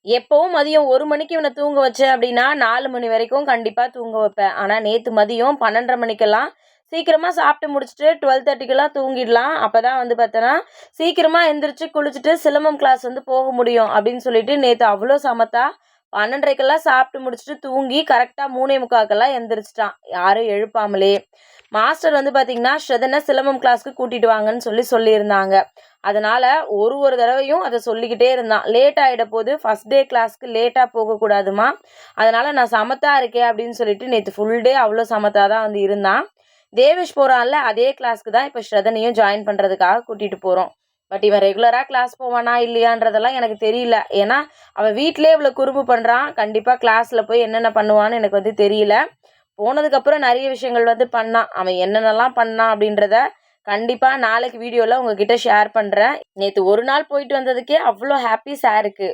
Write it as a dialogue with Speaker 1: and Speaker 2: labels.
Speaker 1: எப்பவும் மதியம் 1 மணிக்கு இவன தூங்க வச்சேன் அப்படின்னா, 4 மணி வரைக்கும் கண்டிப்பா தூங்க வைப்பேன். ஆனா நேத்து மதியம் 12:30 மணிக்கெல்லாம் சீக்கிரமா சாப்பிட்டு முடிச்சுட்டு 12:30க்கெல்லாம் தூங்கிடலாம். அப்பதான் வந்து பார்த்தேன்னா, சீக்கிரமா எந்திரிச்சு குளிச்சுட்டு சிலம்பம் கிளாஸ் வந்து போக முடியும் அப்படின்னு சொல்லிட்டு நேத்து அவ்வளோ சமத்தா 12:30க்கெல்லாம் சாப்பிட்டு முடிச்சுட்டு தூங்கி கரெக்ட்டா 3:45க்கெல்லாம் எந்திரிச்சுட்டான். யாரும் எழுப்பாமலே. மாஸ்டர் வந்து பார்த்தீங்கன்னா, ஸ்ரதன சிலம்பம் கிளாஸ்க்கு கூட்டிட்டு வாங்கன்னு சொல்லியிருந்தாங்க. அதனால ஒரு தடவையும் அத சொல்லிக்கிட்டே இருந்தான். லேட் ஆயிட போது ஃபர்ஸ்ட் டே கிளாஸ்க்கு லேட்டா போகக்கூடாதும்மா. அதனால நான் சமத்தா இருக்கேன் அப்படின்னு சொல்லிட்டு நேத்து ஃபுல் டே அவ்வளோ சமத்தா தான் வந்து இருந்தான். தேவேஷ் போறான்ல அதே கிளாஸ்க்கு தான் இப்ப ஸ்ரதனையும் ஜாயின் பண்றதுக்காக கூட்டிட்டு போறோம். பட் இவன் ரெகுலரா கிளாஸ் போவானா இல்லையான்றதெல்லாம் எனக்கு தெரியல. ஏன்னா அவன் வீட்டிலேயே இவ்வளோ குறும்பு பண்றான். கண்டிப்பா கிளாஸ்ல போய் என்னென்ன பண்ணுவான்னு எனக்கு வந்து தெரியல. போனதுக்கப்புறம் நிறைய விஷயங்கள் வந்து பண்ணான். அவன் என்னென்னலாம் பண்ணான் அப்படின்றத கண்டிப்பா நாளைக்கு வீடியோல உங்ககிட்ட ஷேர் பண்றேன். நேத்து ஒரு நாள் போயிட்டு வந்ததுக்கே அவ்வளோ ஹாப்பி சாருக்கு.